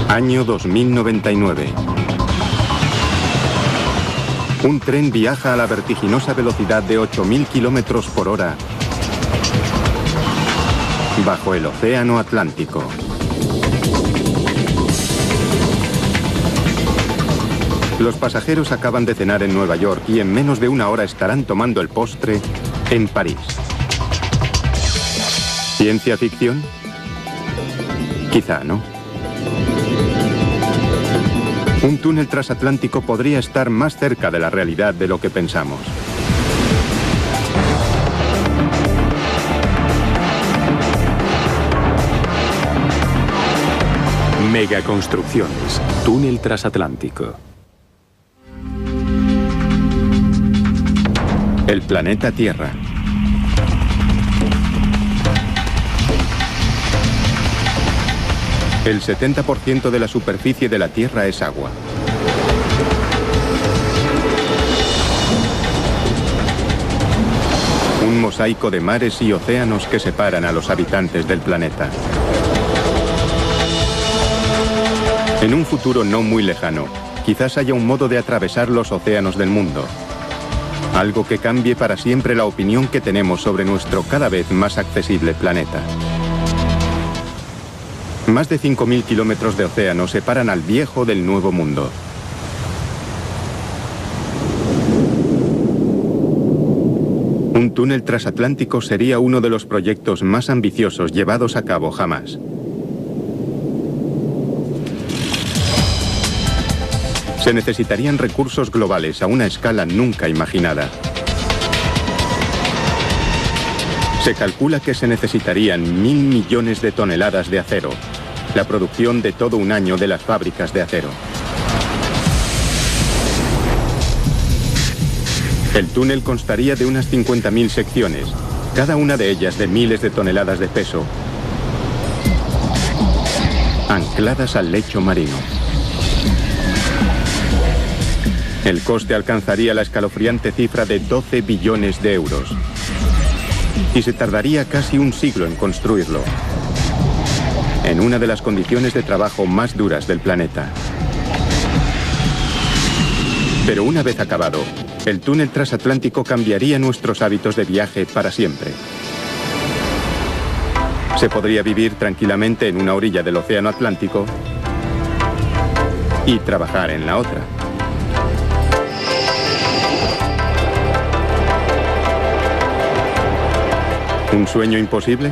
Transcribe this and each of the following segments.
Año 2099. Un tren viaja a la vertiginosa velocidad de 8.000 kilómetros por hora bajo el Océano Atlántico. Los pasajeros acaban de cenar en Nueva York y en menos de una hora estarán tomando el postre en París. ¿Ciencia ficción? Quizá no. Un túnel transatlántico podría estar más cerca de la realidad de lo que pensamos. Megaconstrucciones. Túnel transatlántico. El planeta Tierra. El 70% de la superficie de la Tierra es agua. Un mosaico de mares y océanos que separan a los habitantes del planeta. En un futuro no muy lejano, quizás haya un modo de atravesar los océanos del mundo. Algo que cambie para siempre la opinión que tenemos sobre nuestro cada vez más accesible planeta. Más de 5.000 kilómetros de océano separan al viejo del nuevo mundo. Un túnel transatlántico sería uno de los proyectos más ambiciosos llevados a cabo jamás. Se necesitarían recursos globales a una escala nunca imaginada. Se calcula que se necesitarían 1.000 millones de toneladas de acero, la producción de todo un año de las fábricas de acero. El túnel constaría de unas 50.000 secciones, cada una de ellas de miles de toneladas de peso, ancladas al lecho marino. El coste alcanzaría la escalofriante cifra de 12 billones de euros. Y se tardaría casi un siglo en construirlo, en una de las condiciones de trabajo más duras del planeta. Pero una vez acabado, el túnel transatlántico cambiaría nuestros hábitos de viaje para siempre. Se podría vivir tranquilamente en una orilla del Océano Atlántico y trabajar en la otra. ¿Un sueño imposible?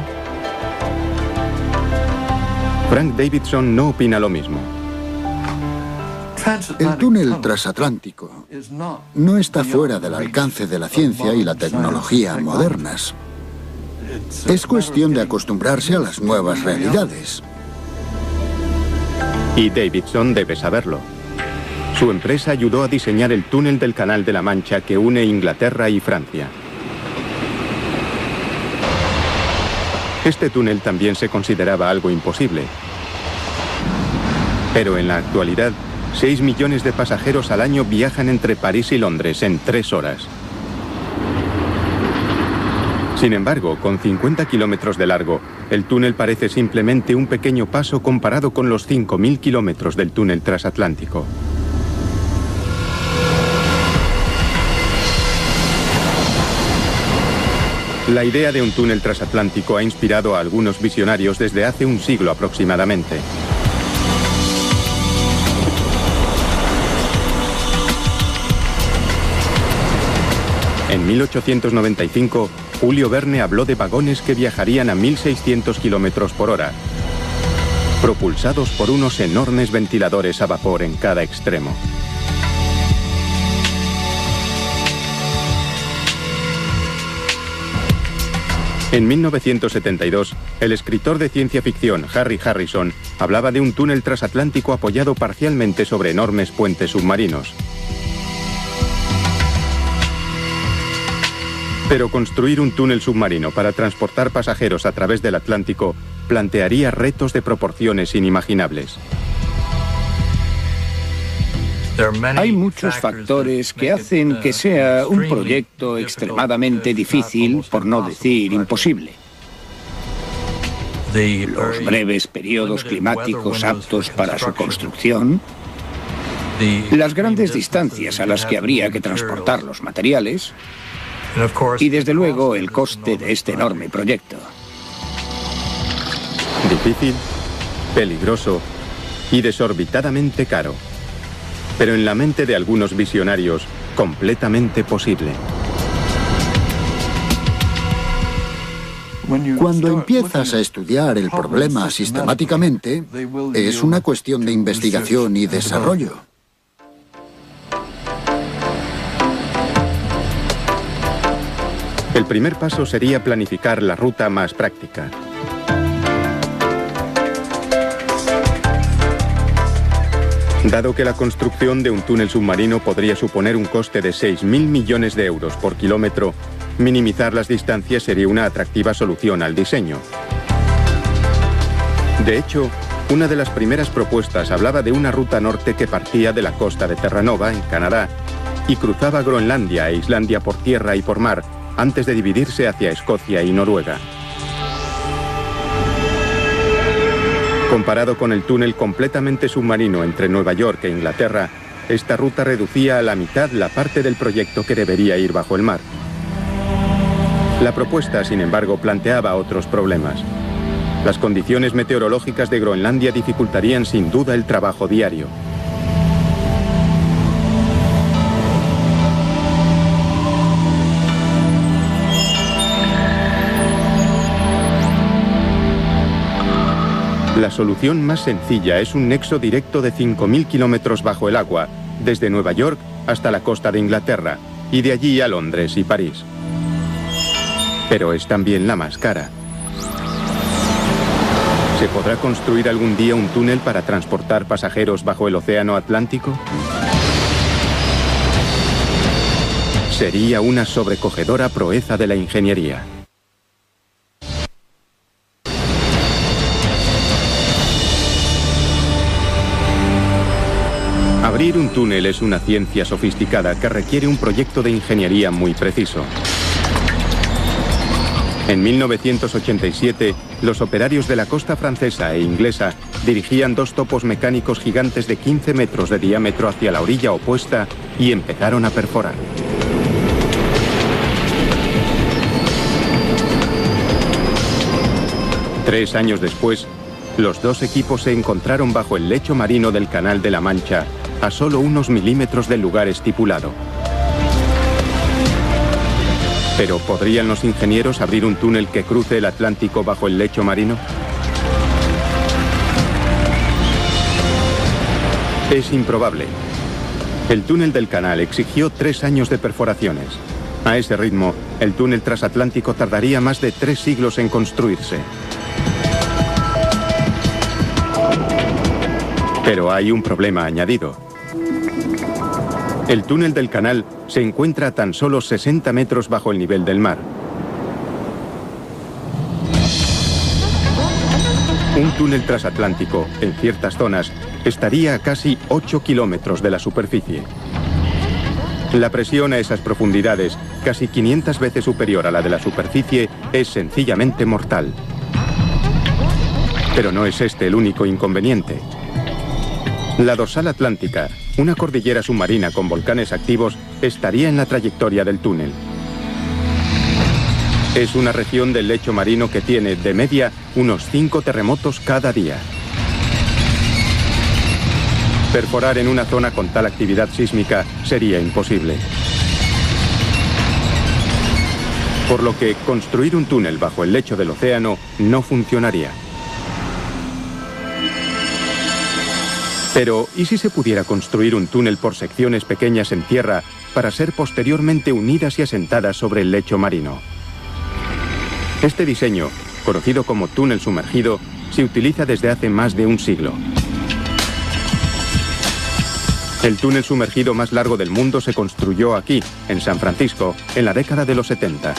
Frank Davidson no opina lo mismo. El túnel transatlántico no está fuera del alcance de la ciencia y la tecnología modernas. Es cuestión de acostumbrarse a las nuevas realidades. Y Davidson debe saberlo. Su empresa ayudó a diseñar el túnel del Canal de la Mancha que une Inglaterra y Francia. Este túnel también se consideraba algo imposible. Pero en la actualidad, 6 millones de pasajeros al año viajan entre París y Londres en 3 horas. Sin embargo, con 50 kilómetros de largo, el túnel parece simplemente un pequeño paso comparado con los 5.000 kilómetros del túnel transatlántico. La idea de un túnel transatlántico ha inspirado a algunos visionarios desde hace un siglo aproximadamente. En 1895, Julio Verne habló de vagones que viajarían a 1.600 kilómetros por hora, propulsados por unos enormes ventiladores a vapor en cada extremo. En 1972, el escritor de ciencia ficción Harry Harrison hablaba de un túnel transatlántico apoyado parcialmente sobre enormes puentes submarinos. Pero construir un túnel submarino para transportar pasajeros a través del Atlántico plantearía retos de proporciones inimaginables. Hay muchos factores que hacen que sea un proyecto extremadamente difícil, por no decir imposible. los breves periodos climáticos aptos para su construcción, las grandes distancias a las que habría que transportar los materiales y, desde luego, el coste de este enorme proyecto. Difícil, peligroso y desorbitadamente caro. Pero en la mente de algunos visionarios, completamente posible. Cuando empiezas a estudiar el problema sistemáticamente, es una cuestión de investigación y desarrollo. El primer paso sería planificar la ruta más práctica. Dado que la construcción de un túnel submarino podría suponer un coste de 6.000 millones de euros por kilómetro, minimizar las distancias sería una atractiva solución al diseño. De hecho, una de las primeras propuestas hablaba de una ruta norte que partía de la costa de Terranova, en Canadá, y cruzaba Groenlandia e Islandia por tierra y por mar, antes de dividirse hacia Escocia y Noruega. Comparado con el túnel completamente submarino entre Nueva York e Inglaterra, esta ruta reducía a la mitad la parte del proyecto que debería ir bajo el mar. La propuesta, sin embargo, planteaba otros problemas. Las condiciones meteorológicas de Groenlandia dificultarían sin duda el trabajo diario. La solución más sencilla es un nexo directo de 5.000 kilómetros bajo el agua, desde Nueva York hasta la costa de Inglaterra, y de allí a Londres y París. Pero es también la más cara. ¿Se podrá construir algún día un túnel para transportar pasajeros bajo el océano Atlántico? Sería una sobrecogedora proeza de la ingeniería. Abrir un túnel es una ciencia sofisticada que requiere un proyecto de ingeniería muy preciso. En 1987, los operarios de la costa francesa e inglesa dirigían dos topos mecánicos gigantes de 15 metros de diámetro hacia la orilla opuesta y empezaron a perforar. Tres años después, los dos equipos se encontraron bajo el lecho marino del Canal de la Mancha, a solo unos milímetros del lugar estipulado. ¿Pero podrían los ingenieros abrir un túnel que cruce el Atlántico bajo el lecho marino? Es improbable. El túnel del canal exigió 3 años de perforaciones. A ese ritmo, el túnel transatlántico tardaría más de 3 siglos en construirse. Pero hay un problema añadido. El túnel del canal se encuentra a tan solo 60 metros bajo el nivel del mar. Un túnel transatlántico, en ciertas zonas, estaría a casi 8 kilómetros de la superficie. La presión a esas profundidades, casi 500 veces superior a la de la superficie, es sencillamente mortal. Pero no es este el único inconveniente. La dorsal atlántica, una cordillera submarina con volcanes activos, estaría en la trayectoria del túnel. Es una región del lecho marino que tiene, de media, unos 5 terremotos cada día. Perforar en una zona con tal actividad sísmica sería imposible. Por lo que construir un túnel bajo el lecho del océano no funcionaría. Pero, ¿y si se pudiera construir un túnel por secciones pequeñas en tierra para ser posteriormente unidas y asentadas sobre el lecho marino? Este diseño, conocido como túnel sumergido, se utiliza desde hace más de un siglo. El túnel sumergido más largo del mundo se construyó aquí, en San Francisco, en la década de los 70.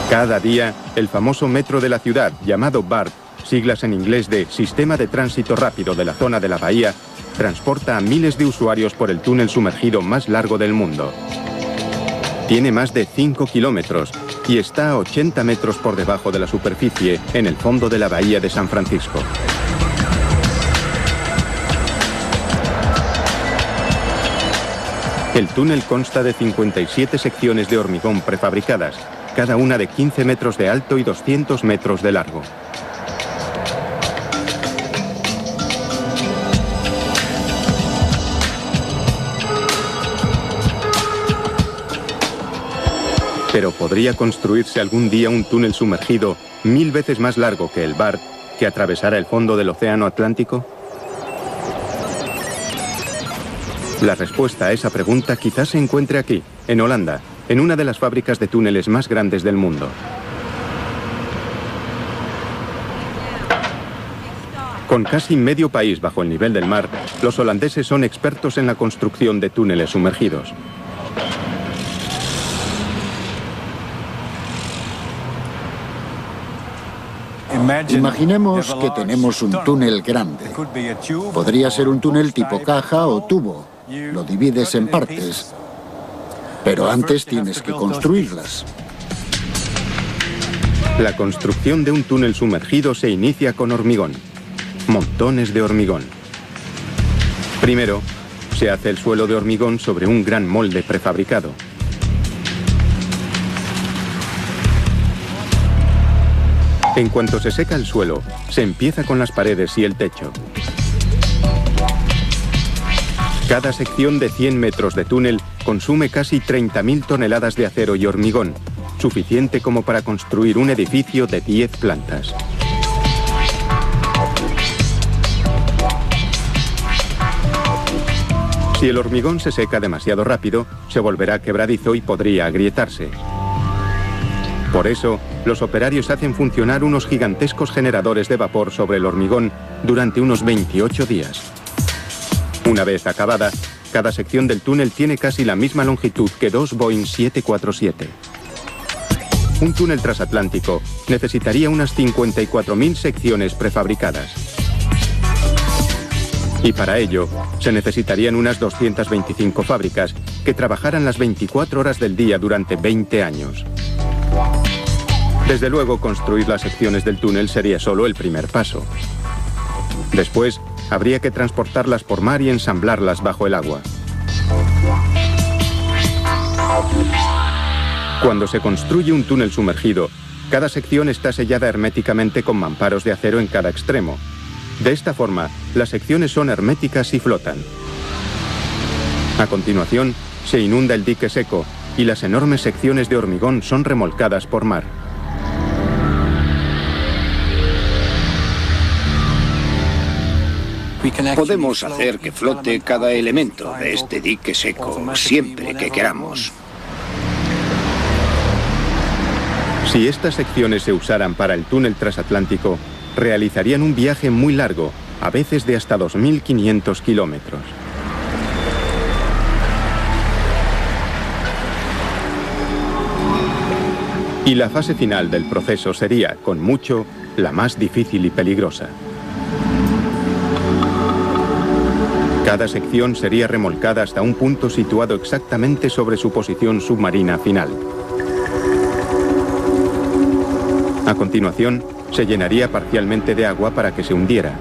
Cada día, el famoso metro de la ciudad, llamado BART, siglas en inglés de Sistema de Tránsito Rápido de la Zona de la Bahía, transporta a miles de usuarios por el túnel sumergido más largo del mundo. Tiene más de 5 kilómetros y está a 80 metros por debajo de la superficie, en el fondo de la bahía de San Francisco. El túnel consta de 57 secciones de hormigón prefabricadas, cada una de 15 metros de alto y 200 metros de largo. Pero ¿podría construirse algún día un túnel sumergido 1000 veces más largo que el BART, que atravesara el fondo del Océano Atlántico? La respuesta a esa pregunta quizás se encuentre aquí, en Holanda, en una de las fábricas de túneles más grandes del mundo. Con casi medio país bajo el nivel del mar, los holandeses son expertos en la construcción de túneles sumergidos. Imaginemos que tenemos un túnel grande. Podría ser un túnel tipo caja o tubo. Lo divides en partes, pero antes tienes que construirlas. La construcción de un túnel sumergido se inicia con hormigón. Montones de hormigón. Primero, se hace el suelo de hormigón sobre un gran molde prefabricado. En cuanto se seca el suelo, se empieza con las paredes y el techo. Cada sección de 100 metros de túnel consume casi 30.000 toneladas de acero y hormigón, suficiente como para construir un edificio de 10 plantas. Si el hormigón se seca demasiado rápido, se volverá quebradizo y podría agrietarse. Por eso, los operarios hacen funcionar unos gigantescos generadores de vapor sobre el hormigón durante unos 28 días. Una vez acabada, cada sección del túnel tiene casi la misma longitud que 2 Boeing 747. Un túnel transatlántico necesitaría unas 54.000 secciones prefabricadas. Y para ello, se necesitarían unas 225 fábricas que trabajaran las 24 horas del día durante 20 años. Desde luego, construir las secciones del túnel sería solo el primer paso. Después, habría que transportarlas por mar y ensamblarlas bajo el agua. Cuando se construye un túnel sumergido, cada sección está sellada herméticamente con mamparos de acero en cada extremo. De esta forma, las secciones son herméticas y flotan. A continuación, se inunda el dique seco y las enormes secciones de hormigón son remolcadas por mar. Podemos hacer que flote cada elemento de este dique seco siempre que queramos. Si estas secciones se usaran para el túnel transatlántico, realizarían un viaje muy largo, a veces de hasta 2.500 kilómetros. Y la fase final del proceso sería, con mucho, la más difícil y peligrosa. Cada sección sería remolcada hasta un punto situado exactamente sobre su posición submarina final. A continuación, se llenaría parcialmente de agua para que se hundiera.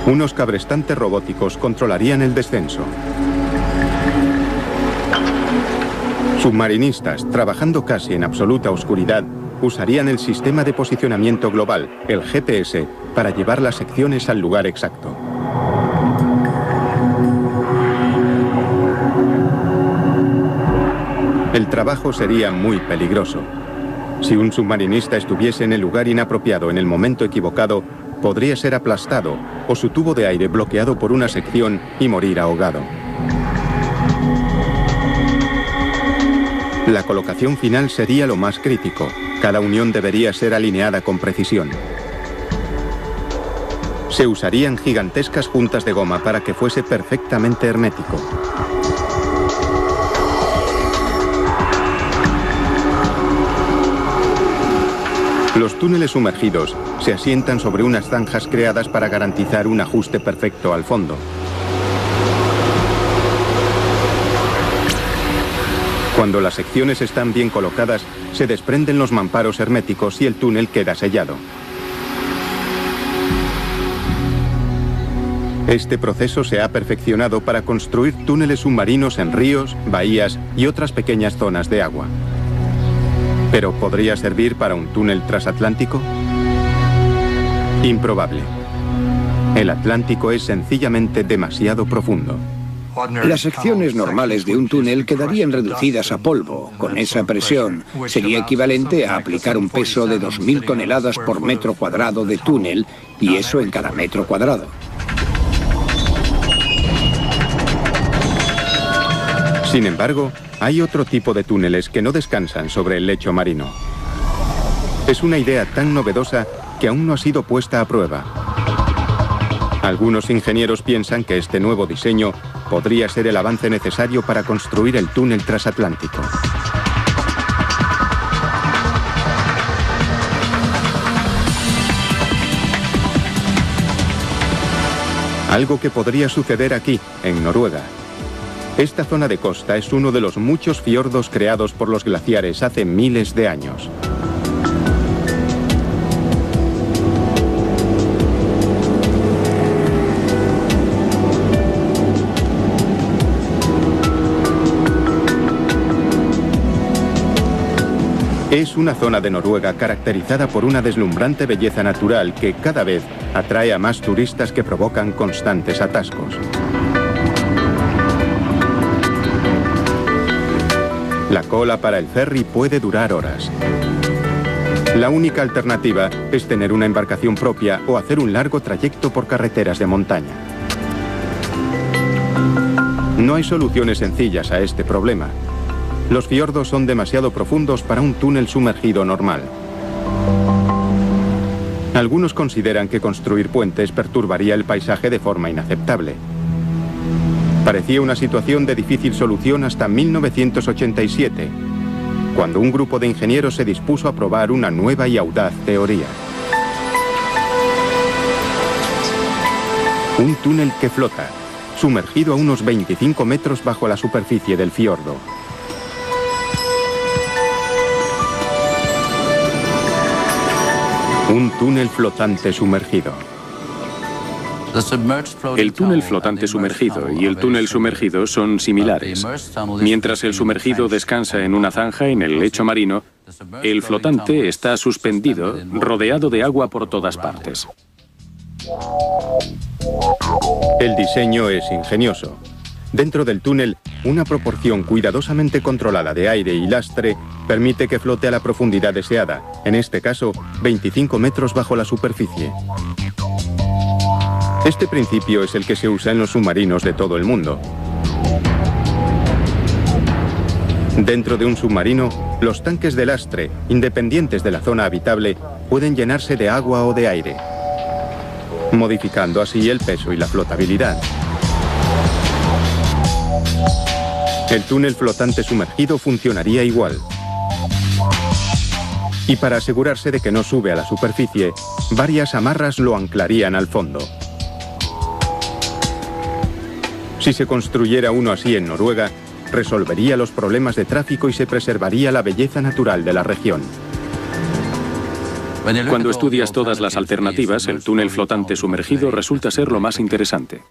Unos cabrestantes robóticos controlarían el descenso. Submarinistas, trabajando casi en absoluta oscuridad, usarían el sistema de posicionamiento global, el GPS, para llevar las secciones al lugar exacto. El trabajo sería muy peligroso. Si un submarinista estuviese en el lugar inapropiado en el momento equivocado, podría ser aplastado o su tubo de aire bloqueado por una sección y morir ahogado. La colocación final sería lo más crítico. Cada unión debería ser alineada con precisión. Se usarían gigantescas juntas de goma para que fuese perfectamente hermético. Los túneles sumergidos se asientan sobre unas zanjas creadas para garantizar un ajuste perfecto al fondo. Cuando las secciones están bien colocadas, se desprenden los mamparos herméticos y el túnel queda sellado. Este proceso se ha perfeccionado para construir túneles submarinos en ríos, bahías y otras pequeñas zonas de agua. ¿Pero podría servir para un túnel transatlántico? Improbable. El Atlántico es sencillamente demasiado profundo. Las secciones normales de un túnel quedarían reducidas a polvo. Con esa presión sería equivalente a aplicar un peso de 2.000 toneladas por metro cuadrado de túnel, y eso en cada metro cuadrado. Sin embargo, hay otro tipo de túneles que no descansan sobre el lecho marino. Es una idea tan novedosa que aún no ha sido puesta a prueba. Algunos ingenieros piensan que este nuevo diseño podría ser el avance necesario para construir el túnel transatlántico. Algo que podría suceder aquí, en Noruega. Esta zona de costa es uno de los muchos fiordos creados por los glaciares hace miles de años. Es una zona de Noruega caracterizada por una deslumbrante belleza natural que cada vez atrae a más turistas que provocan constantes atascos. La cola para el ferry puede durar horas. La única alternativa es tener una embarcación propia o hacer un largo trayecto por carreteras de montaña. No hay soluciones sencillas a este problema. Los fiordos son demasiado profundos para un túnel sumergido normal. Algunos consideran que construir puentes perturbaría el paisaje de forma inaceptable. Parecía una situación de difícil solución hasta 1987, cuando un grupo de ingenieros se dispuso a probar una nueva y audaz teoría. Un túnel que flota, sumergido a unos 25 metros bajo la superficie del fiordo. Un túnel flotante sumergido. El túnel flotante sumergido y el túnel sumergido son similares. Mientras el sumergido descansa en una zanja en el lecho marino, el flotante está suspendido, rodeado de agua por todas partes. El diseño es ingenioso. Dentro del túnel, una proporción cuidadosamente controlada de aire y lastre permite que flote a la profundidad deseada, en este caso, 25 metros bajo la superficie. Este principio es el que se usa en los submarinos de todo el mundo. Dentro de un submarino, los tanques de lastre, independientes de la zona habitable, pueden llenarse de agua o de aire, modificando así el peso y la flotabilidad. El túnel flotante sumergido funcionaría igual. Y para asegurarse de que no sube a la superficie, varias amarras lo anclarían al fondo. Si se construyera uno así en Noruega, resolvería los problemas de tráfico y se preservaría la belleza natural de la región. Cuando estudias todas las alternativas, el túnel flotante sumergido resulta ser lo más interesante.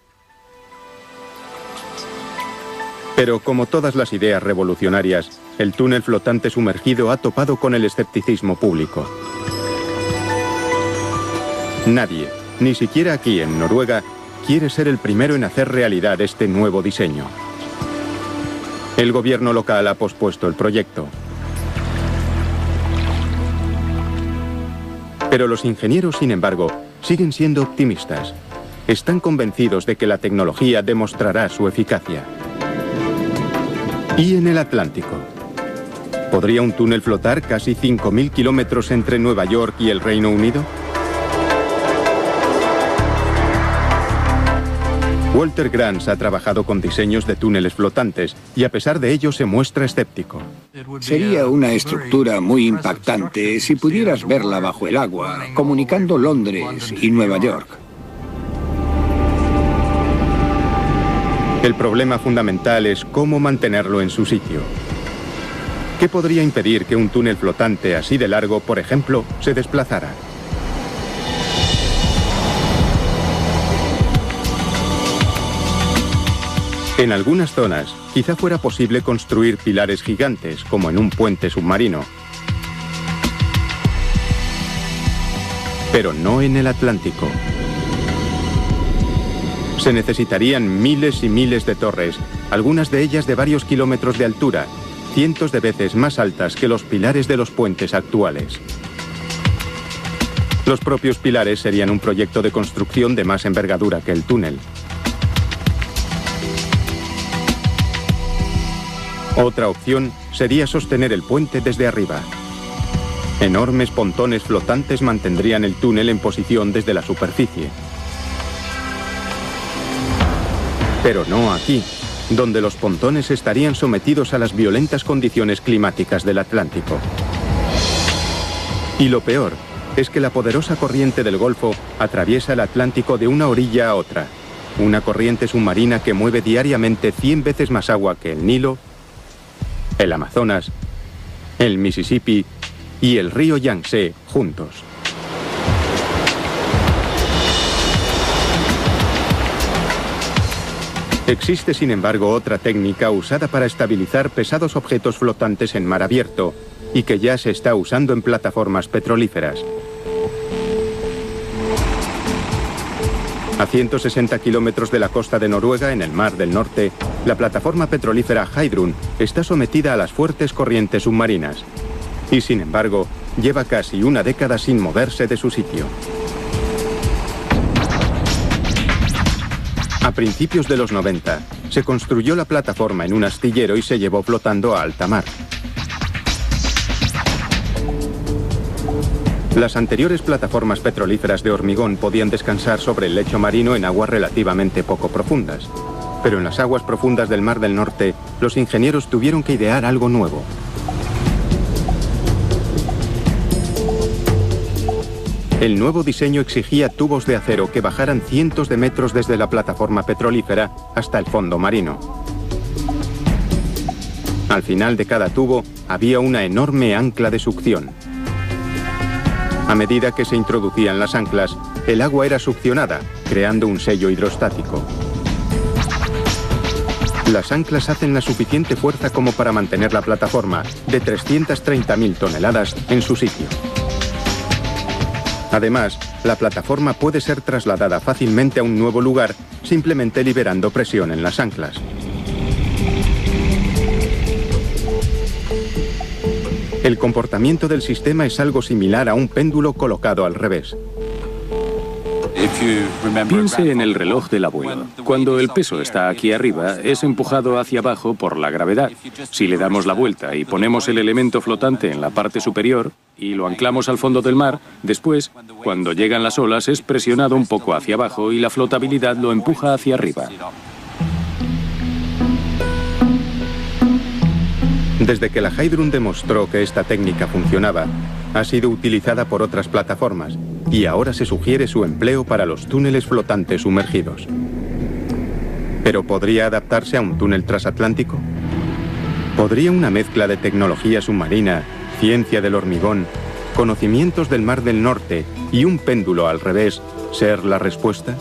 Pero como todas las ideas revolucionarias, el túnel flotante sumergido ha topado con el escepticismo público. Nadie, ni siquiera aquí en Noruega, quiere ser el primero en hacer realidad este nuevo diseño. El gobierno local ha pospuesto el proyecto. Pero los ingenieros, sin embargo, siguen siendo optimistas. Están convencidos de que la tecnología demostrará su eficacia. ¿Y en el Atlántico? ¿Podría un túnel flotar casi 5.000 kilómetros entre Nueva York y el Reino Unido? Walter Grants ha trabajado con diseños de túneles flotantes y a pesar de ello se muestra escéptico. Sería una estructura muy impactante si pudieras verla bajo el agua, comunicando Londres y Nueva York. El problema fundamental es cómo mantenerlo en su sitio. ¿Qué podría impedir que un túnel flotante así de largo, por ejemplo, se desplazara? En algunas zonas, quizá fuera posible construir pilares gigantes, como en un puente submarino. Pero no en el Atlántico. Se necesitarían miles y miles de torres, algunas de ellas de varios kilómetros de altura, cientos de veces más altas que los pilares de los puentes actuales. Los propios pilares serían un proyecto de construcción de más envergadura que el túnel. Otra opción sería sostener el puente desde arriba. Enormes pontones flotantes mantendrían el túnel en posición desde la superficie. Pero no aquí, donde los pontones estarían sometidos a las violentas condiciones climáticas del Atlántico. Y lo peor es que la poderosa corriente del Golfo atraviesa el Atlántico de una orilla a otra. Una corriente submarina que mueve diariamente 100 veces más agua que el Nilo, el Amazonas, el Mississippi y el río Yangtze juntos. Existe, sin embargo, otra técnica usada para estabilizar pesados objetos flotantes en mar abierto y que ya se está usando en plataformas petrolíferas. A 160 kilómetros de la costa de Noruega, en el Mar del Norte, la plataforma petrolífera Heidrun está sometida a las fuertes corrientes submarinas y, sin embargo, lleva casi una década sin moverse de su sitio. A principios de los 90, se construyó la plataforma en un astillero y se llevó flotando a alta mar. Las anteriores plataformas petrolíferas de hormigón podían descansar sobre el lecho marino en aguas relativamente poco profundas. Pero en las aguas profundas del Mar del Norte, los ingenieros tuvieron que idear algo nuevo. El nuevo diseño exigía tubos de acero que bajaran cientos de metros desde la plataforma petrolífera hasta el fondo marino. Al final de cada tubo había una enorme ancla de succión. A medida que se introducían las anclas, el agua era succionada, creando un sello hidrostático. Las anclas hacen la suficiente fuerza como para mantener la plataforma de 330.000 toneladas en su sitio. Además, la plataforma puede ser trasladada fácilmente a un nuevo lugar, simplemente liberando presión en las anclas. El comportamiento del sistema es algo similar a un péndulo colocado al revés. Piense en el reloj del abuelo. Cuando el peso está aquí arriba, es empujado hacia abajo por la gravedad. Si le damos la vuelta y ponemos el elemento flotante en la parte superior y lo anclamos al fondo del mar, después, cuando llegan las olas, es presionado un poco hacia abajo y la flotabilidad lo empuja hacia arriba. Desde que la Heidrun demostró que esta técnica funcionaba, ha sido utilizada por otras plataformas y ahora se sugiere su empleo para los túneles flotantes sumergidos. ¿Pero podría adaptarse a un túnel transatlántico? ¿Podría una mezcla de tecnología submarina, ciencia del hormigón, conocimientos del Mar del Norte y un péndulo al revés ser la respuesta?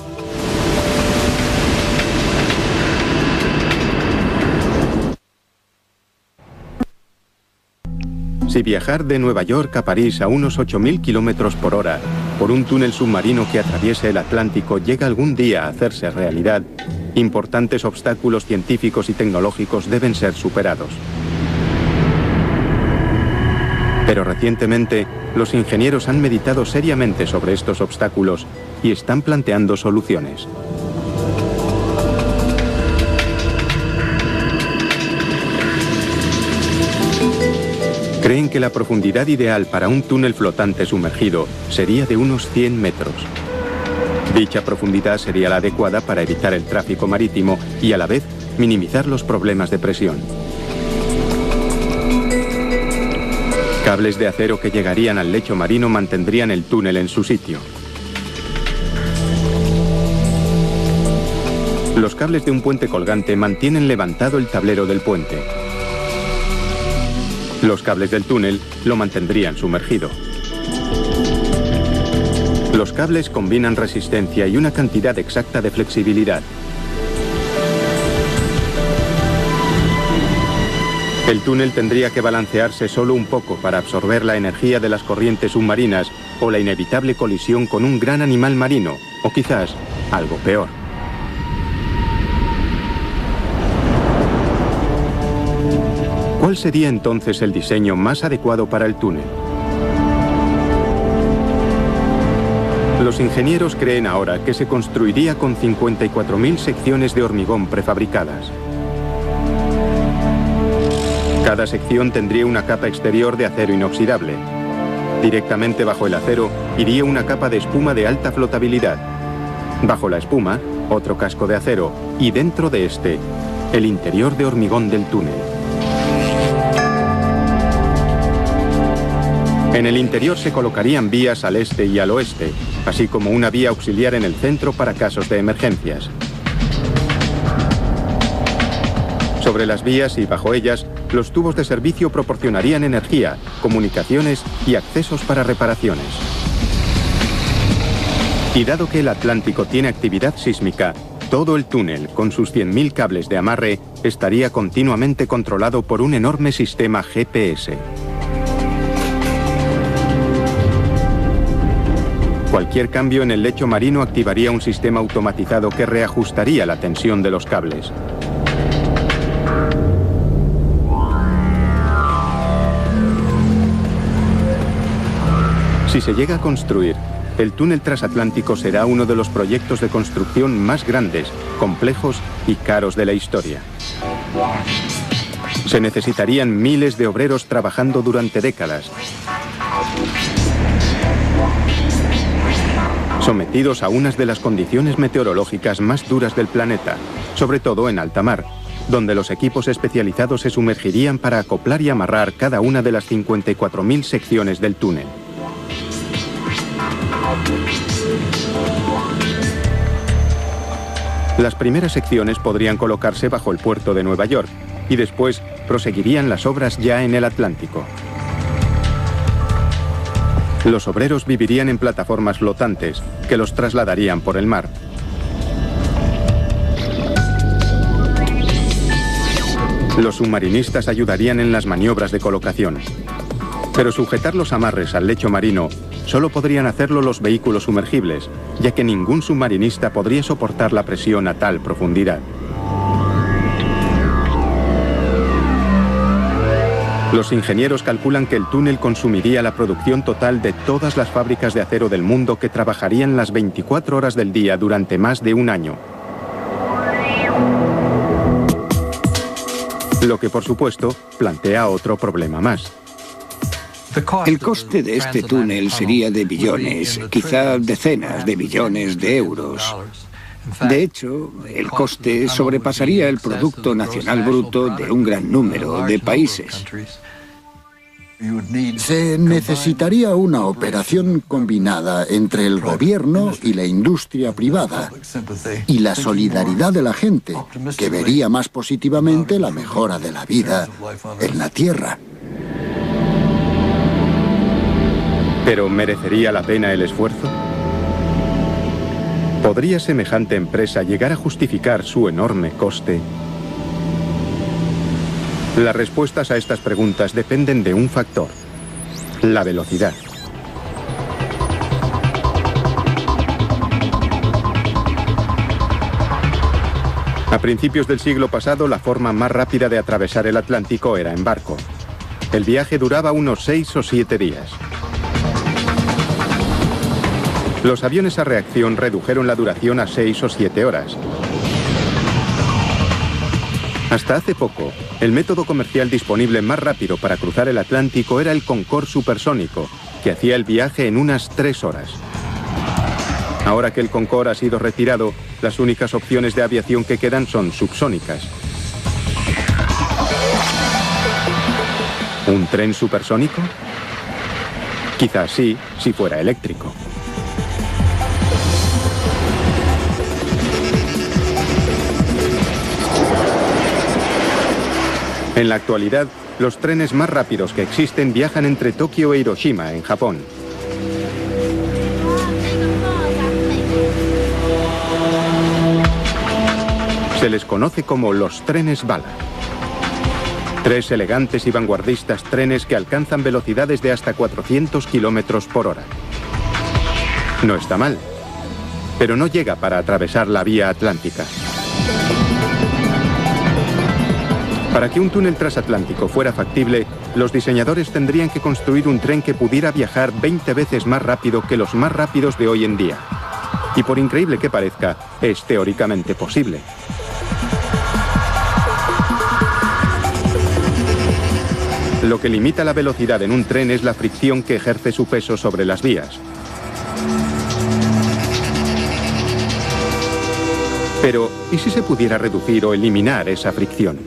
Si viajar de Nueva York a París a unos 8.000 kilómetros por hora por un túnel submarino que atraviese el Atlántico llega algún día a hacerse realidad, importantes obstáculos científicos y tecnológicos deben ser superados. Pero recientemente, los ingenieros han meditado seriamente sobre estos obstáculos y están planteando soluciones. Creen que la profundidad ideal para un túnel flotante sumergido sería de unos 100 metros. Dicha profundidad sería la adecuada para evitar el tráfico marítimo y a la vez minimizar los problemas de presión. Cables de acero que llegarían al lecho marino mantendrían el túnel en su sitio. Los cables de un puente colgante mantienen levantado el tablero del puente. Los cables del túnel lo mantendrían sumergido. Los cables combinan resistencia y una cantidad exacta de flexibilidad. El túnel tendría que balancearse solo un poco para absorber la energía de las corrientes submarinas o la inevitable colisión con un gran animal marino, o quizás algo peor. ¿Cuál sería entonces el diseño más adecuado para el túnel? Los ingenieros creen ahora que se construiría con 54.000 secciones de hormigón prefabricadas. Cada sección tendría una capa exterior de acero inoxidable. Directamente bajo el acero iría una capa de espuma de alta flotabilidad. Bajo la espuma, otro casco de acero y dentro de este, el interior de hormigón del túnel. En el interior se colocarían vías al este y al oeste, así como una vía auxiliar en el centro para casos de emergencias. Sobre las vías y bajo ellas, los tubos de servicio proporcionarían energía, comunicaciones y accesos para reparaciones. Y dado que el Atlántico tiene actividad sísmica, todo el túnel, con sus 100.000 cables de amarre, estaría continuamente controlado por un enorme sistema GPS. Cualquier cambio en el lecho marino activaría un sistema automatizado que reajustaría la tensión de los cables. Si se llega a construir, el túnel transatlántico será uno de los proyectos de construcción más grandes, complejos y caros de la historia. Se necesitarían miles de obreros trabajando durante décadas, sometidos a unas de las condiciones meteorológicas más duras del planeta, sobre todo en alta mar, donde los equipos especializados se sumergirían para acoplar y amarrar cada una de las 54.000 secciones del túnel. Las primeras secciones podrían colocarse bajo el puerto de Nueva York y después proseguirían las obras ya en el Atlántico. Los obreros vivirían en plataformas flotantes que los trasladarían por el mar. Los submarinistas ayudarían en las maniobras de colocación. Pero sujetar los amarres al lecho marino solo podrían hacerlo los vehículos sumergibles, ya que ningún submarinista podría soportar la presión a tal profundidad. Los ingenieros calculan que el túnel consumiría la producción total de todas las fábricas de acero del mundo que trabajarían las 24 horas del día durante más de un año. Lo que, por supuesto, plantea otro problema más. El coste de este túnel sería de billones, quizá decenas de billones de euros. De hecho, el coste sobrepasaría el Producto Nacional Bruto de un gran número de países. Se necesitaría una operación combinada entre el gobierno y la industria privada y la solidaridad de la gente, que vería más positivamente la mejora de la vida en la Tierra. ¿Pero merecería la pena el esfuerzo? ¿Podría semejante empresa llegar a justificar su enorme coste? Las respuestas a estas preguntas dependen de un factor: la velocidad. A principios del siglo pasado, la forma más rápida de atravesar el Atlántico era en barco. El viaje duraba unos 6 o 7 días. Los aviones a reacción redujeron la duración a 6 o 7 horas. Hasta hace poco, el método comercial disponible más rápido para cruzar el Atlántico era el Concorde supersónico, que hacía el viaje en unas 3 horas. Ahora que el Concorde ha sido retirado, las únicas opciones de aviación que quedan son subsónicas. ¿Un tren supersónico? Quizás sí, si fuera eléctrico. En la actualidad, los trenes más rápidos que existen viajan entre Tokio e Hiroshima, en Japón. Se les conoce como los trenes bala. 3 elegantes y vanguardistas trenes que alcanzan velocidades de hasta 400 kilómetros por hora. No está mal, pero no llega para atravesar la vía atlántica. Para que un túnel transatlántico fuera factible, los diseñadores tendrían que construir un tren que pudiera viajar 20 veces más rápido que los más rápidos de hoy en día. Y por increíble que parezca, es teóricamente posible. Lo que limita la velocidad en un tren es la fricción que ejerce su peso sobre las vías. Pero, ¿y si se pudiera reducir o eliminar esa fricción?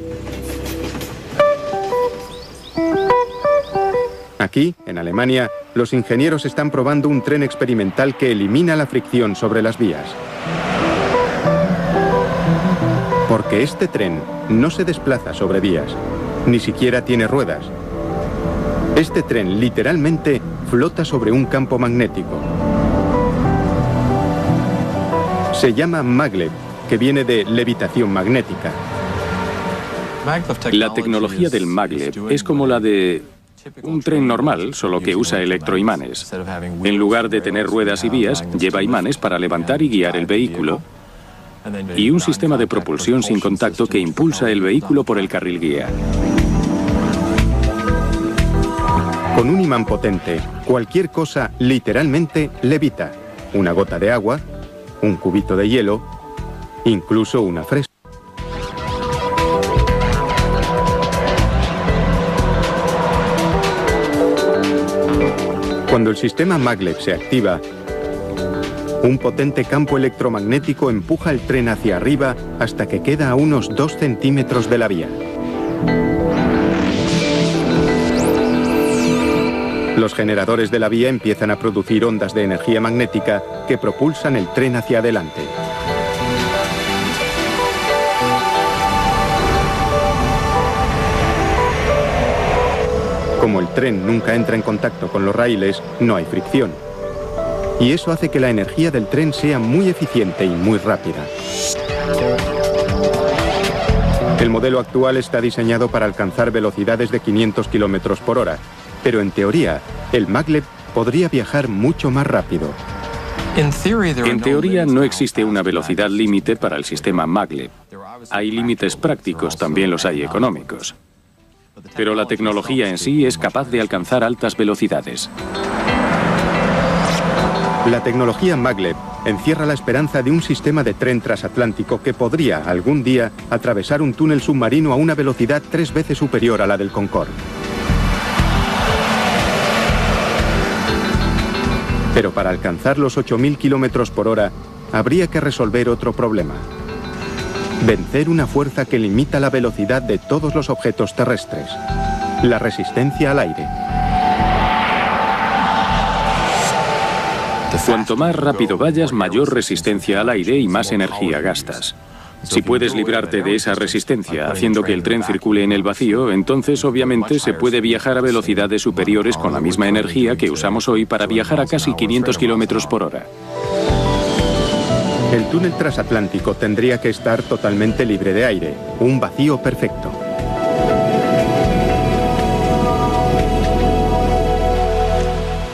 Aquí, en Alemania, los ingenieros están probando un tren experimental que elimina la fricción sobre las vías. Porque este tren no se desplaza sobre vías, ni siquiera tiene ruedas. Este tren literalmente flota sobre un campo magnético. Se llama maglev, que viene de levitación magnética. La tecnología del maglev es como la de un tren normal, solo que usa electroimanes. En lugar de tener ruedas y vías, lleva imanes para levantar y guiar el vehículo, y un sistema de propulsión sin contacto que impulsa el vehículo por el carril guía. Con un imán potente, cualquier cosa literalmente levita. Una gota de agua, un cubito de hielo, incluso una fresa. Cuando el sistema maglev se activa, un potente campo electromagnético empuja el tren hacia arriba hasta que queda a unos 2 centímetros de la vía. Los generadores de la vía empiezan a producir ondas de energía magnética que propulsan el tren hacia adelante. Como el tren nunca entra en contacto con los raíles, no hay fricción. Y eso hace que la energía del tren sea muy eficiente y muy rápida. El modelo actual está diseñado para alcanzar velocidades de 500 kilómetros por hora, pero en teoría, el maglev podría viajar mucho más rápido. En teoría no existe una velocidad límite para el sistema maglev. Hay límites prácticos, también los hay económicos. Pero la tecnología en sí es capaz de alcanzar altas velocidades. La tecnología maglev encierra la esperanza de un sistema de tren transatlántico que podría, algún día, atravesar un túnel submarino a una velocidad 3 veces superior a la del Concorde. Pero para alcanzar los 8.000 kilómetros por hora, habría que resolver otro problema. Vencer una fuerza que limita la velocidad de todos los objetos terrestres: la resistencia al aire. Cuanto más rápido vayas, mayor resistencia al aire y más energía gastas. Si puedes librarte de esa resistencia haciendo que el tren circule en el vacío, entonces obviamente se puede viajar a velocidades superiores con la misma energía que usamos hoy para viajar a casi 500 kilómetros por hora. El túnel transatlántico tendría que estar totalmente libre de aire, un vacío perfecto.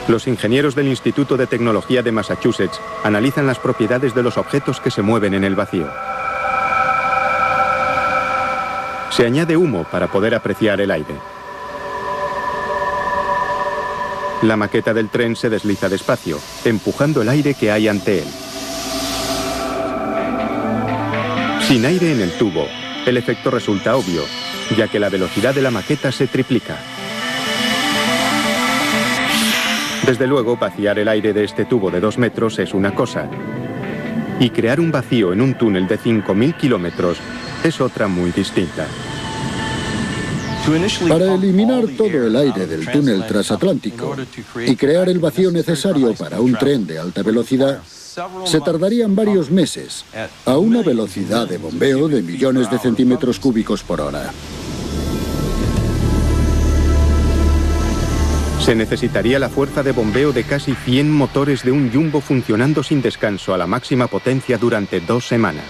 Los ingenieros del Instituto de Tecnología de Massachusetts analizan las propiedades de los objetos que se mueven en el vacío. Se añade humo para poder apreciar el aire. La maqueta del tren se desliza despacio, empujando el aire que hay ante él. Sin aire en el tubo, el efecto resulta obvio, ya que la velocidad de la maqueta se triplica. Desde luego, vaciar el aire de este tubo de 2 metros es una cosa, y crear un vacío en un túnel de 5.000 kilómetros es otra muy distinta. Para eliminar todo el aire del túnel transatlántico y crear el vacío necesario para un tren de alta velocidad, se tardarían varios meses, a una velocidad de bombeo de millones de centímetros cúbicos por hora. Se necesitaría la fuerza de bombeo de casi 100 motores de un Jumbo funcionando sin descanso a la máxima potencia durante 2 semanas.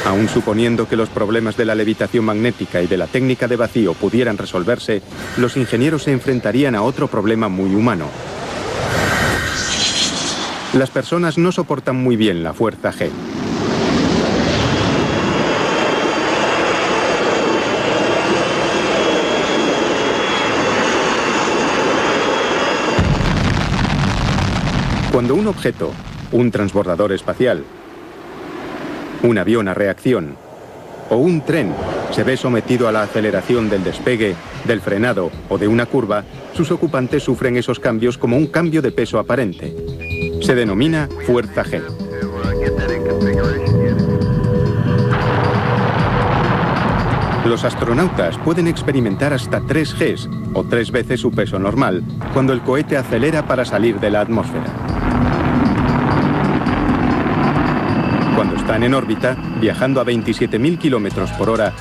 Aún suponiendo que los problemas de la levitación magnética y de la técnica de vacío pudieran resolverse, los ingenieros se enfrentarían a otro problema muy humano. Las personas no soportan muy bien la fuerza G. Cuando un objeto, un transbordador espacial, un avión a reacción o un tren se ve sometido a la aceleración del despegue, del frenado o de una curva, sus ocupantes sufren esos cambios como un cambio de peso aparente. Se denomina fuerza G. Los astronautas pueden experimentar hasta 3 Gs, o 3 veces su peso normal, cuando el cohete acelera para salir de la atmósfera. Cuando están en órbita, viajando a 27.000 kilómetros por hora,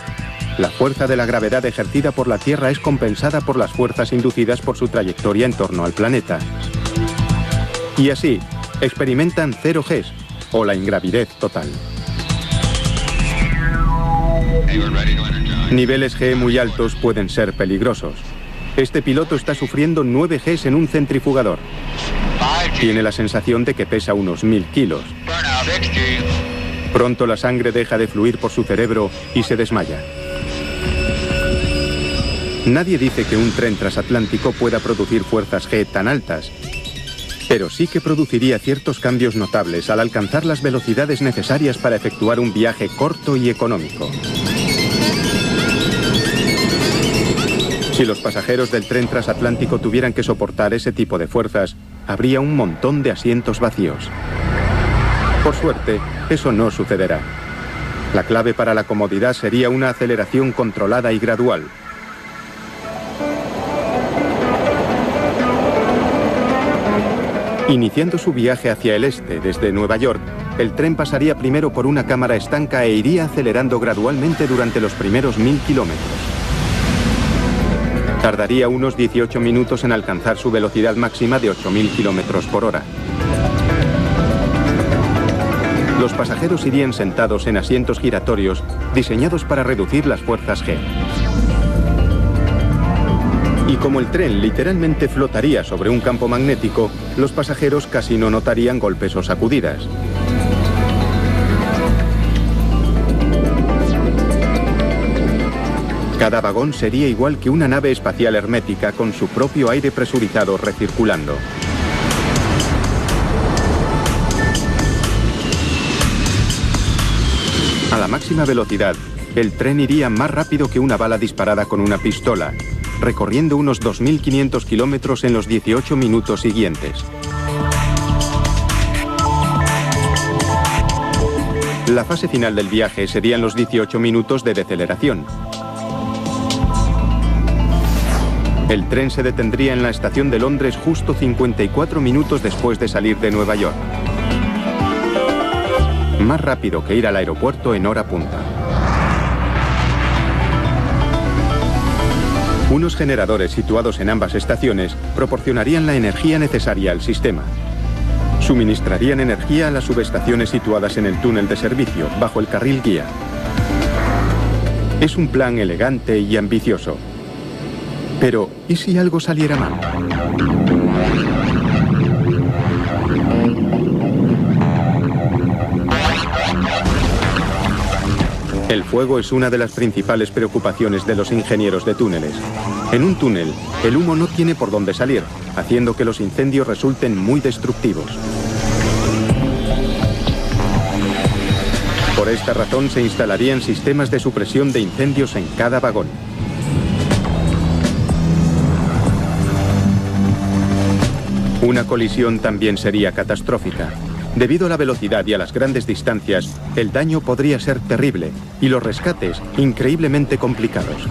la fuerza de la gravedad ejercida por la Tierra es compensada por las fuerzas inducidas por su trayectoria en torno al planeta. Y así, experimentan 0 Gs, o la ingravidez total. Niveles G muy altos pueden ser peligrosos. Este piloto está sufriendo 9 Gs en un centrifugador. Tiene la sensación de que pesa unos 1000 kilos. Pronto la sangre deja de fluir por su cerebro y se desmaya. Nadie dice que un tren transatlántico pueda producir fuerzas G tan altas, pero sí que produciría ciertos cambios notables al alcanzar las velocidades necesarias para efectuar un viaje corto y económico. Si los pasajeros del tren transatlántico tuvieran que soportar ese tipo de fuerzas, habría un montón de asientos vacíos. Por suerte, eso no sucederá. La clave para la comodidad sería una aceleración controlada y gradual. Iniciando su viaje hacia el este desde Nueva York, el tren pasaría primero por una cámara estanca e iría acelerando gradualmente durante los primeros 1000 kilómetros. Tardaría unos 18 minutos en alcanzar su velocidad máxima de 8000 kilómetros por hora. Los pasajeros irían sentados en asientos giratorios diseñados para reducir las fuerzas G. Y como el tren literalmente flotaría sobre un campo magnético, los pasajeros casi no notarían golpes o sacudidas. Cada vagón sería igual que una nave espacial hermética con su propio aire presurizado recirculando. A la máxima velocidad, el tren iría más rápido que una bala disparada con una pistola, recorriendo unos 2500 kilómetros en los 18 minutos siguientes. La fase final del viaje serían los 18 minutos de deceleración. El tren se detendría en la estación de Londres justo 54 minutos después de salir de Nueva York. Más rápido que ir al aeropuerto en hora punta. Unos generadores situados en ambas estaciones proporcionarían la energía necesaria al sistema. Suministrarían energía a las subestaciones situadas en el túnel de servicio, bajo el carril guía. Es un plan elegante y ambicioso. Pero, ¿y si algo saliera mal? El fuego es una de las principales preocupaciones de los ingenieros de túneles. En un túnel, el humo no tiene por dónde salir, haciendo que los incendios resulten muy destructivos. Por esta razón se instalarían sistemas de supresión de incendios en cada vagón. Una colisión también sería catastrófica. Debido a la velocidad y a las grandes distancias, el daño podría ser terrible y los rescates increíblemente complicados.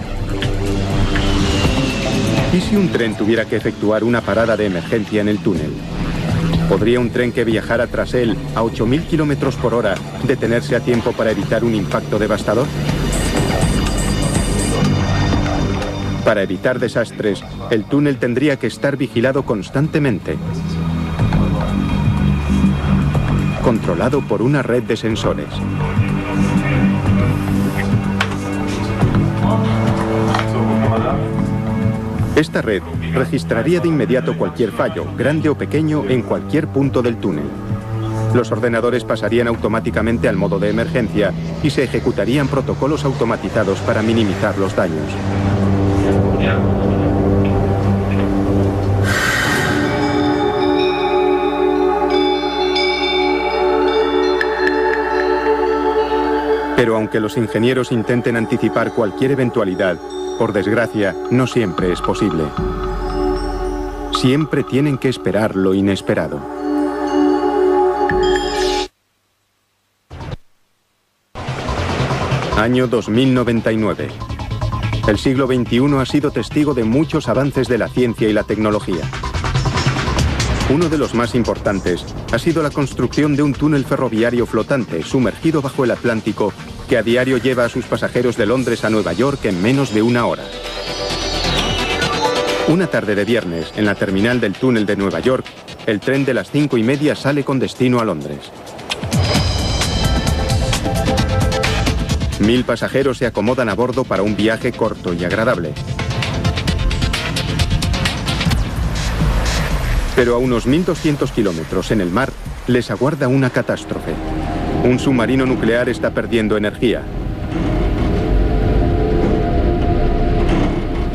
¿Y si un tren tuviera que efectuar una parada de emergencia en el túnel? ¿Podría un tren que viajara tras él a 8000 kilómetros por hora detenerse a tiempo para evitar un impacto devastador? Para evitar desastres, el túnel tendría que estar vigilado constantemente, controlado por una red de sensores. Esta red registraría de inmediato cualquier fallo, grande o pequeño, en cualquier punto del túnel. Los ordenadores pasarían automáticamente al modo de emergencia y se ejecutarían protocolos automatizados para minimizar los daños. Pero aunque los ingenieros intenten anticipar cualquier eventualidad, por desgracia, no siempre es posible. Siempre tienen que esperar lo inesperado. Año 2099. El siglo XXI ha sido testigo de muchos avances de la ciencia y la tecnología. Uno de los más importantes ha sido la construcción de un túnel ferroviario flotante sumergido bajo el Atlántico que a diario lleva a sus pasajeros de Londres a Nueva York en menos de una hora. Una tarde de viernes, en la terminal del túnel de Nueva York, el tren de las 5:30 sale con destino a Londres. 1000 pasajeros se acomodan a bordo para un viaje corto y agradable. Pero a unos 1200 kilómetros en el mar les aguarda una catástrofe. Un submarino nuclear está perdiendo energía.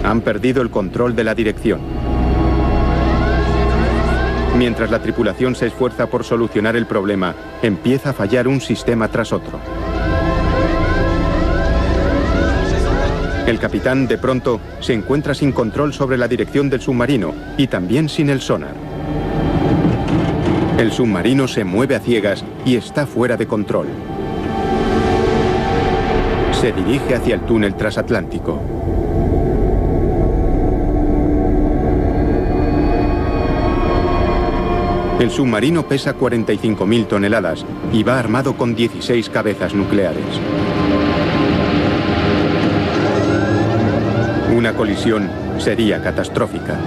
Han perdido el control de la dirección. Mientras la tripulación se esfuerza por solucionar el problema, empieza a fallar un sistema tras otro. El capitán, de pronto, se encuentra sin control sobre la dirección del submarino y también sin el sonar. El submarino se mueve a ciegas y está fuera de control. Se dirige hacia el túnel transatlántico. El submarino pesa 45.000 toneladas y va armado con 16 cabezas nucleares. Una colisión sería catastrófica.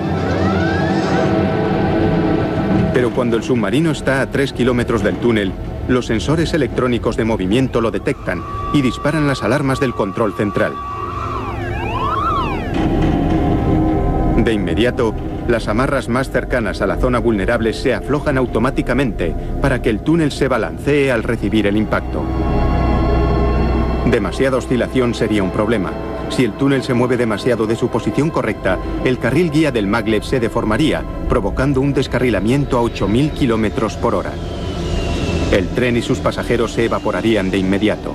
Pero cuando el submarino está a 3 kilómetros del túnel, los sensores electrónicos de movimiento lo detectan y disparan las alarmas del control central. De inmediato, las amarras más cercanas a la zona vulnerable se aflojan automáticamente para que el túnel se balancee al recibir el impacto. Demasiada oscilación sería un problema. Si el túnel se mueve demasiado de su posición correcta, el carril guía del maglev se deformaría, provocando un descarrilamiento a 8000 kilómetros por hora. El tren y sus pasajeros se evaporarían de inmediato.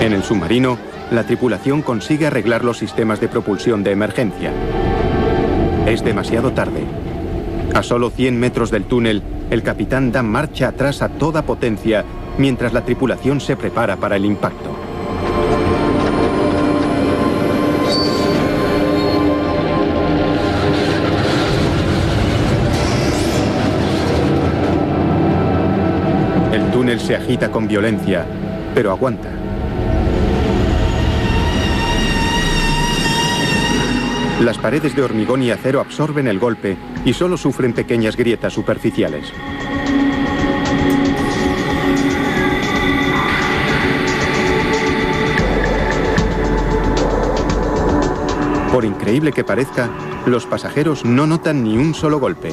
En el submarino, la tripulación consigue arreglar los sistemas de propulsión de emergencia. Es demasiado tarde. A solo 100 metros del túnel, el capitán da marcha atrás a toda potencia mientras la tripulación se prepara para el impacto. El túnel se agita con violencia, pero aguanta. Las paredes de hormigón y acero absorben el golpe y solo sufren pequeñas grietas superficiales. Por increíble que parezca, los pasajeros no notan ni un solo golpe.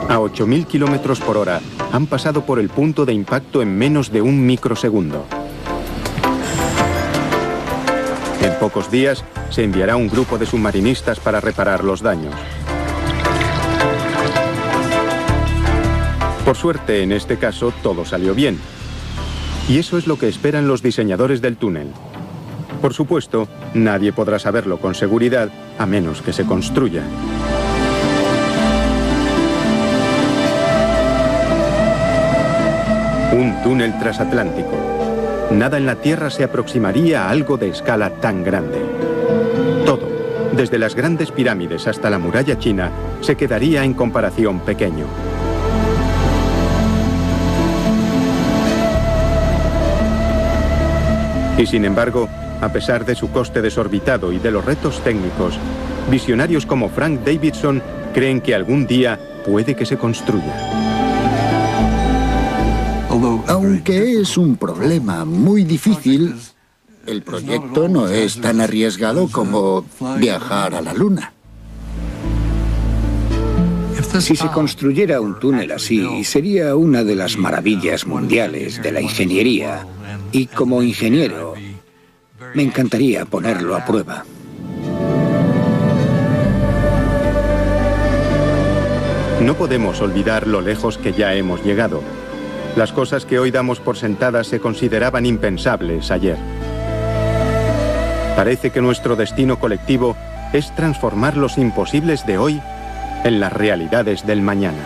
A 8000 kilómetros por hora han pasado por el punto de impacto en menos de un microsegundo. En pocos días se enviará un grupo de submarinistas para reparar los daños. Por suerte, en este caso, todo salió bien. Y eso es lo que esperan los diseñadores del túnel. Por supuesto, nadie podrá saberlo con seguridad, a menos que se construya. Un túnel transatlántico. Nada en la Tierra se aproximaría a algo de escala tan grande. Todo, desde las grandes pirámides hasta la muralla china, se quedaría en comparación pequeño. Y sin embargo, A pesar de su coste desorbitado y de los retos técnicos, visionarios como Frank Davidson creen que algún día puede que se construya. Aunque es un problema muy difícil, el proyecto no es tan arriesgado como viajar a la Luna. Si se construyera un túnel así, sería una de las maravillas mundiales de la ingeniería. Y como ingeniero, me encantaría ponerlo a prueba. No podemos olvidar lo lejos que ya hemos llegado. Las cosas que hoy damos por sentadas se consideraban impensables ayer. Parece que nuestro destino colectivo es transformar los imposibles de hoy en las realidades del mañana.